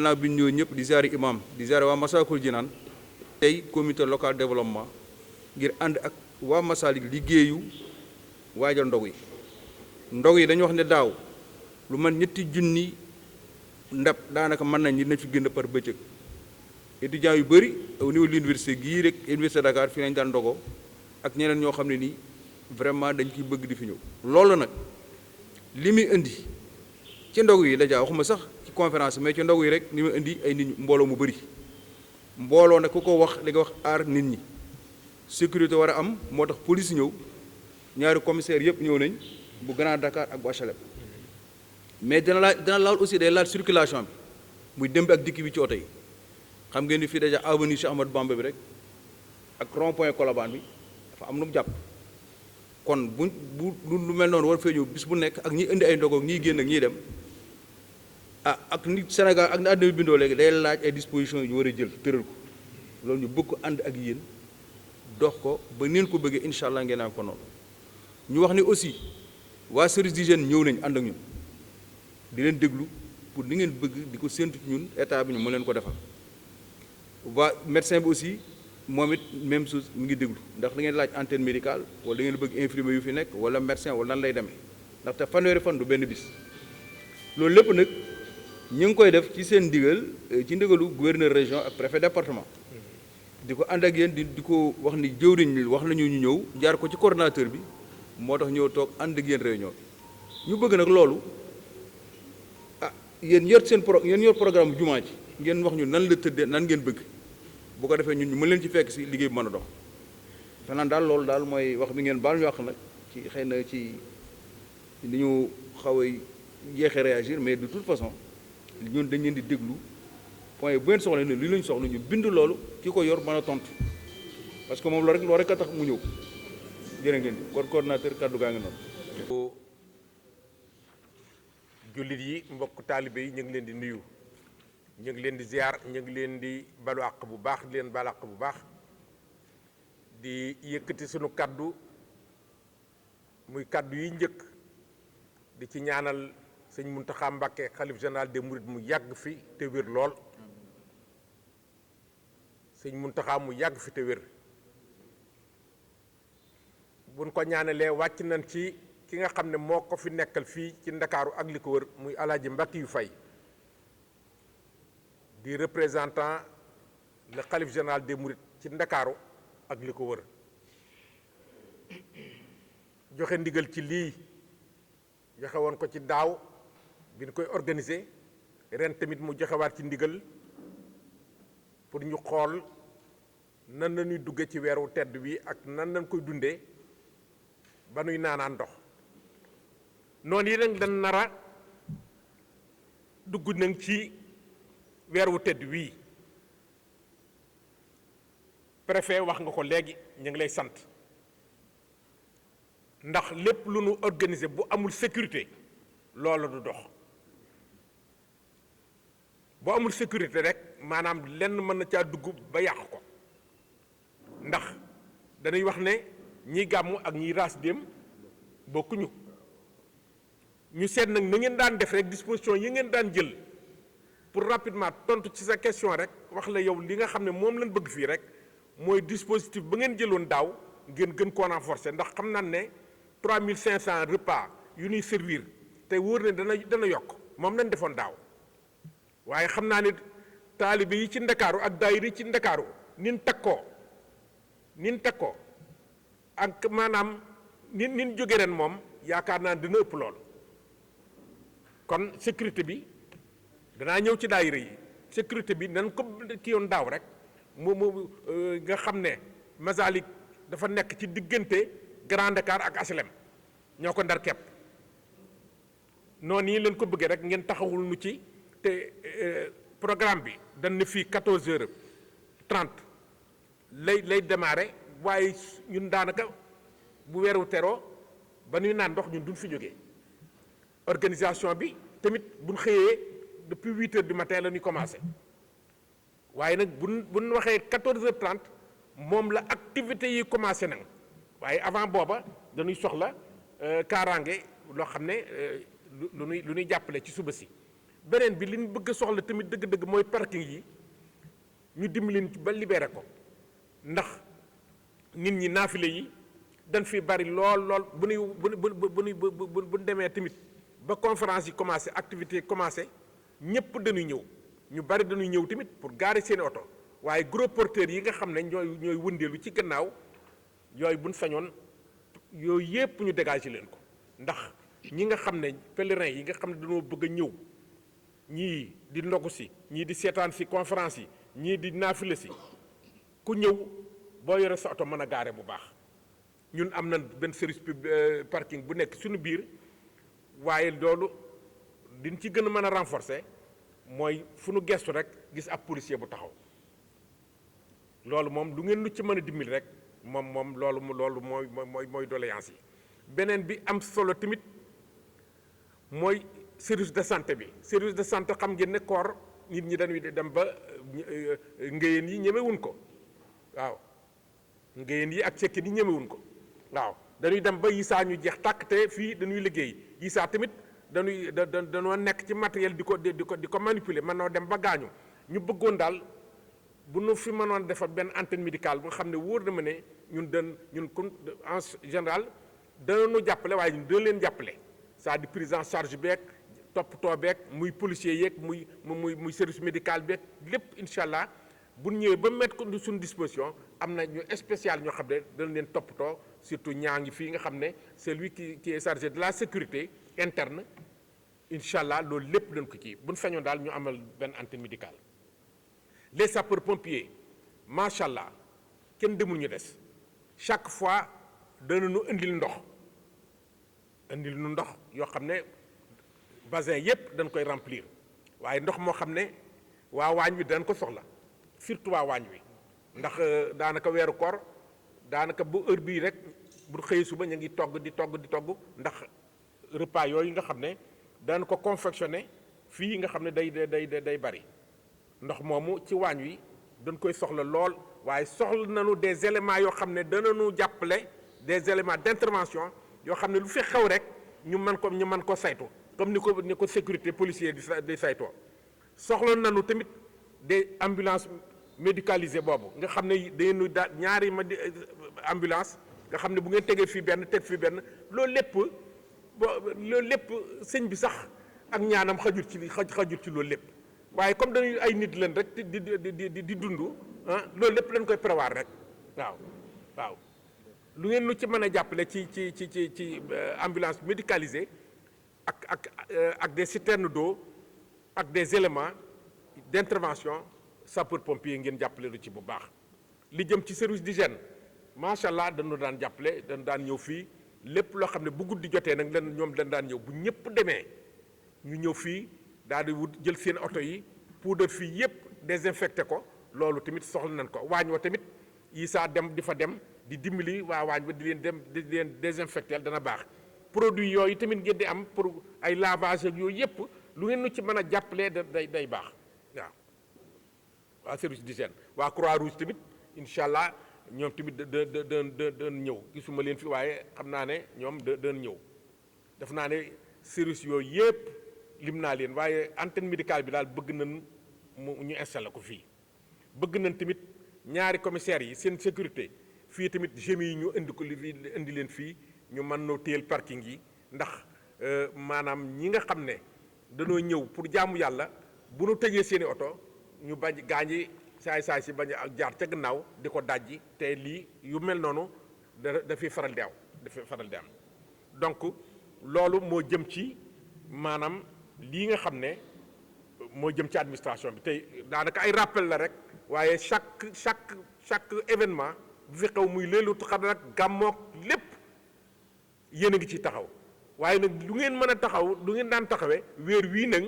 gannaaw bi ñu ñëw ñëpp di ziare imam di ziare waa Massalikul Jinaan tey comité local développement ngir ànd ak waa Massalik liggéeyu waajal ndog yi dañu wax ne daaw lu man ñetti junni ndab daanaka mën nañ dina fi génn par bëccëg étudiants yu bëri au niveau de l'université gii rek université Dakar fii lañ daan ndogoo ak ñeneen ñoo xam ne nii vraiment dañ ciy bëgg di fi ñëw loolu nag li muy indi ci ndog yi dèjà waxuma sax ci conférence mais ci ndog yi rek li muy indi ay nit mbooloo mu bëri mbooloo nag ku ko wax li nga wax aar nit ñi sécurité war a am moo tax police ñëw ñaari commissaire yëpp ñëw nañ bu Grand Dakar ak bu HLM mais dina laal aussi day laal circulation bi muy dem bi ak dikk bi ci oto yi xam ngeen ni fii déjà avenue Cheikh Ahmadou Bamba bi rek ak rond point Colobane bi dafa am nu mu jàpp kon bu lu mel noonu war fee ñëw bis bu nekk ak ñi indi ay ndogoog ñiy génn ak ñiy dem ak ni Sénégal ak ni àddina bi bindoo léegi day laaj ay dispositions yu ñu war a jël tëral ko loolu ñu bëgg ko ànd ak yéen dox ko ba neen ko bëggee incha allah ngeen am ko noonu ñu wax ni aussi waa service d'hygiène ñëw nañ ànd ak ñun di leen déglu pour ni ngeen bëgg di ko séntu ci ñun état bi ñu mën leen ko defal waa médecin bi aussi moom it même chose mi ngi déglu ndax da ngeen laaj antenne médicale wala da ngeen bëgg infirmier yu fi nekk wala médecin wala nan lay demee ndaxte fanweeri fan du benn bis loolu lépp nag ñu ngi koy def ci seen ndigal ci ndigalu gouverneur région ak préfet département di ko ànd ak yéen di ko wax ni jëwriñ wax nañu ñu ñëw jaar ko ci coordonnateur bi moo tax ñëw toog ànd ak yéen réunion bi ñu bëgg nag loolu yéen yor seen yéen yor programme jumaa ji ngeen wax ñu nan la tëddee nan ngeen bëgg bu ko defee ñun ñu mën leen ci fekk si liggéey bu mën a dox fanaan daal loolu daal mooy wax bi ngeen baal ñu wax nag ci xëy na ci li ñu xaw a yéexe réagir mais de toute façon ñun dañ leen di déglu point bu ngeen soxla ne li lañ soxla ñu bind loolu ki ko yor mën a tontu parce que moom loolu rek a tax mu ñëw jërë ngeen di coordonnateur kaddu gaa ngi noonu. jullit yi mbokk taalibe yi ñu ngi leen di nuyu ñu ngi leen di ziar ñu ngi leen di balu àq bu baax di leen balu àq bu baax di yëkkati sunu kaddu muy kaddu yi njëkk di ci ñaanal sëñ Muntaxa Mbàkke xalif général des mourides mu yàgg fi te wér lool sëñ Muntaxa mu yàgg fi te wér buñ ko ñaanalee wàcc nañ ci ki nga xam ne moo ko fi nekkal fii ci ndakaaru ak li ko wër muy alaaji Mbàkke yu fay di représentant le xalif général des mourides ci ndakaaru ak li ko wër joxe ndigal ci lii joxe woon ko ci daaw bi ñu koy organiser ren tamit mu joxewaat ci ndigal pour ñu xool nan la ñuy dugge ci weeru tedd wi ak nan lañ koy dundee ba nuy naanaan ndox noonu yi nag dañ nara dugg nañ ci weer wu tedd wii préfet wax nga ko léegi ñu ngi lay sant ndax lépp lu nu organiser bu amul sécurité loolu du dox bu amul sécurité rek maanaam lenn mën na caa dugg ba yàq ko ndax dañuy wax ne ñiy gàmmu ak ñiy raas dem bokkuñu ñu seet nag na ngeen daan def rek disposition yi ngeen daan jël pour rapidement tontu ci sa question rek wax la yow li nga xam ne moom lañ bëgg fii rek mooy dispositif ba ngeen jëloon daaw ngeen gën koo renforcer ndax xam naa ne 3500 repas yu ñuy servir te wóor ne dana yokk moom lañ defoon daaw waaye xam naa ne taalibe yi ci ndakaaru ak daayira yi ci ndakaaru nin takkoo ak maanaam nin jóge ren moom yaakaar naa dina ëpp lool kon sécurité bi danaa ñëw ci daayira yi sécurité bi nan ko ki yoon daaw rek mu nga xam ne Masalik dafa nekk ci diggante Grand Dakar ak HLM ñoo ko ndar kepp noonu yi leen ko bëggee rek ngeen taxawul nu ci te programme bi dañ ne fii 14h30 lay démarrer waaye ñun daanaka bu weeru teroo ba ñuy naan ndox ñun duñ fi jógee organisation bi tamit buñ xëyee depuis 8h du matin la ñuy commencé waaye nag buñ waxee 14h30 moom la activités yi commencé nag waaye avant booba dañuy soxla kaaraange loo xam ne lu ñuy jàppale ci suba si beneen bi li ñu bëgg soxla tamit dëgg-dëgg mooy parking yi ñu dimbali ba libéré ko ndax nit ñi naafile yi dañ fi bari lool bu ñu demee tamit ba conférence yi commencé activité commencé ñëpp dañuy ñëw ñu bari dañuy ñëw tamit pour garer seeni oto waaye gros porteurs yi nga xam ne ñooy wëndeelu ci gannaaw yooyu buñ sañoon yooyu yépp ñu dégager leen ko ndax ñi nga xam ne pèlerins yi nga xam ne dañoo bëgg a ñëw ñii di ndogu si ñii di seetaan si conférence yi ñii di naafile si ku ñëw boo yore sa oto mën a gaare bu baax ñun am na benn service parking bu nekk suñu biir waaye loolu diñ ci gën a mën a renforcer mooy fu nu gestu rek gis ab policier bu taxaw loolu moom lu ngeen lu ci mën a dimbali rek moom loolu mooy doléance yi beneen bi am solo tamit mooy service de santé bi service de santé xam ngeen ne koor nit ñi dañuy dem ba ngéyeen yi ñemewuñ ko waaw ngéyeen yi ak cekkin yi ñemewuñ ko waaw dañuy dem ba yisaa ñu jeex tàkk te fii dañuy liggéey yisaa tamit dañoo nekk ci matériel di ko manipuler mën noo dem ba gaañu ñu bëggoon daal bu nu fi mënoon defar benn antenne médicale bu nga xam ne wóor na ma ne ñun kon en général danañu jàppale waaye ñun dana leen jàppale c'est-à-dire prise en charge beeg toppatoo beeg muy policier yeeg muy service médical beeg lépp incha allah bu ñëwee ba mettre ko suñu disposition am na ñu spécial ñoo xam ne dana leen toppatoo surtout ñaa ngi fii nga xam ne c'est lui qui est chargé de la sécurité interne incha allah loolu lépp dañ ko kii bu ñu feñoon daal ñu amal benn antenne médicale. les sapeurs pompiers macha allah kenn demul ñu des chaque fois danañu indil ndox yoo xam ne bassin yépp dañ koy remplir waaye ndox moo xam ne waa waañ wi dañ ko soxla surtout waa waañ wi ndax daanaka weeru koor daanaka bu heure bii rek bu xëyee suba ñu ngi togg di togg ndax repas yooyu nga xam ne dañ ko confectionné fii nga xam ne day bari ndox moomu ci waañ wi dañ koy soxla lool waaye soxla nañu des éléments yoo xam ne danañu jàppale des éléments d'intervention yoo xam ne lu fi xew rek ñu mën ko saytu comme ni ko sécurité policier di saytoo soxla nañu tamit des ambulances médicalisées boobu nga xam ne dañuy daal ñaari ambulance nga xam ne bu ngeen tegee fii benn teg fii benn loolu lépp sëñ bi sax ak ñaanam xajut ci loolu lépp waaye comme dañuy ay nit leen rek di dund loolu lépp dañ koy prévoir rek waaw lu ngeen lu ci mën a jàppale ci ambulance médicalisée ak des citernes d'eau ak des éléments d'intervention sapeur pompier ngeen jàppale lu ci bu baax li jëm ci service d'hygiène macha allah dañu daan jàppale dañu daan ñëw fii lépp loo xam ne bu guddi jotee nag ñoom dañ daan ñëw bu ñëpp demee ñu ñëw fii daal di wut jël seen oto yi poudre fii yépp désinfecté ko loolu tamit soxla nañ ko waañ wa tamit yi saa dem di fa dem di dimbali waa waañ ba di leen désinfecté dana baax produit yooyu tamit ngeen di am pour ay lavage ak yooyu yépp lu ngeen nu ci mën a jàppalee day baax waaw waa service d'hygiène waa Croix-Rouge tamit incha allah ñoom tamit da ñëw gisuma leen fi waaye xam naa ne ñoom da ñëw def naa ne service yooyu yépp lim naa leen waaye antenne médicale bi daal bëgg nañ ñu installé ko fii bëgg nañ tamit ñaari commissaires yi seen sécurité fii tamit GMI yi ñu indi leen fii ñu mën noo téyel parking yi ndax maanaam ñi nga xam ne dañoo ñëw pour jaamu yàlla bu nu tëjee seeni oto ñu bañ gaañi saay si bañ ak jaar ca gannaaw di ko dajji te lii yu mel noonu dafay faral di am donc loolu moo jëm ci maanaam lii nga xam ne moo jëm ci administration bi tey daanaka ay rappel la rek waaye chaque événement bu fi xew muy Laylatul Qadr ak gàmmook lépp yéen a ngi ci taxaw waaye nag lu ngeen mën a taxaw lu ngeen daan taxawee weer wii nag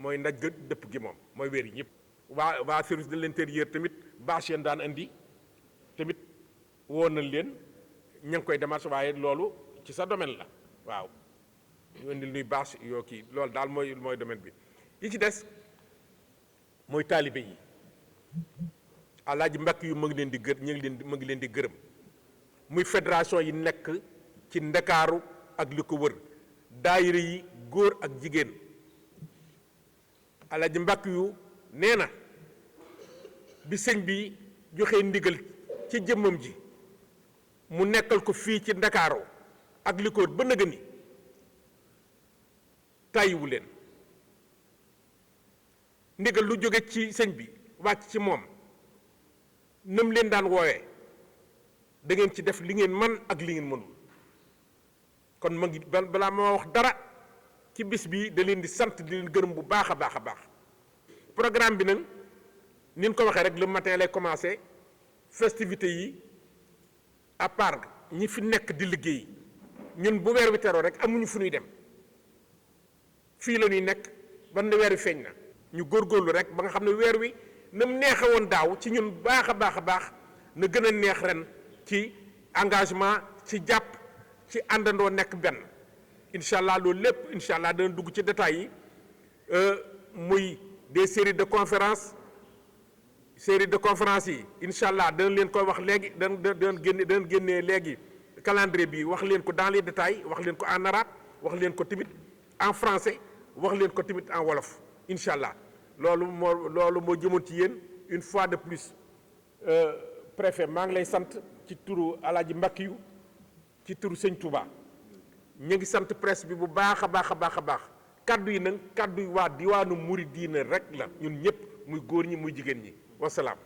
mooy ndaj ga dëpp gi moom mooy weer yi ñëpp waa service de l'intérieur tamit bâche yeen daan indi tamit woon nañ leen ña ngi koy démarche waaye loolu ci sa domaine la waaw ñu indil nuy bâche yoo kii loolu daal mooy domaine bi yi ci des mooy taalibe yi Alaaji Mbàkke yu ma ngi leen di gërëm muy fédération yi nekk ci Ndakaaru ak li ko wër daayira yi góor ak jigéen Alaaji Mbàkkiyu nee na bi sëñ bi joxe ndigal ci jëmmam ji mu nekkal ko fii ci Ndakaaru ak li ko ba nëga ni tàyyiwu leen ndigal lu jóge ci sëñ bi wàcc ci moom nam leen daan woowee da ngeen ci def li ngeen man ak li ngeen mënul kon ma ngi balaa ma wax dara ci bis bi da leen di sant di leen gërëm bu baax a baax a baax programme bi nag ni ñu ko waxee rek le matin lay commencé festivités yi à part ñi fi nekk di liggéey ñun bu weer wi teroo rek amuñu fu ñuy dem fii la ñuy nekk ban ne weer wi feeñ na ñu góorgóorlu rek ba nga xam ne weer wi na mu neexe woon daaw ci ñun baax a baax a baax na gën a neex ren ci engagement ci jàpp ci àndandoo nekk benn incha allah loolu lépp incha allah dana dugg ci détails yi muy des séries de conférences yi incha allah dana leen koy wax léegi dana génnee léegi calendrier bi wax leen ko dans les détails wax leen ko en arabe wax leen ko tamit en français wax leen ko tamit en wolof incha allah loolu moo jëmoon ci yéen une fois de plus préfet maa ngi lay sant ci turu Alaaji Mbàkkiyu ci turu sëñ Touba ñu ngi sant presse bi bu baax a baax a baax a baax kaddu yi nag kaddu yi waa diwaanu Muridiina rek la ñun ñëpp muy góor ñi muy jigéen ñi wasalaam.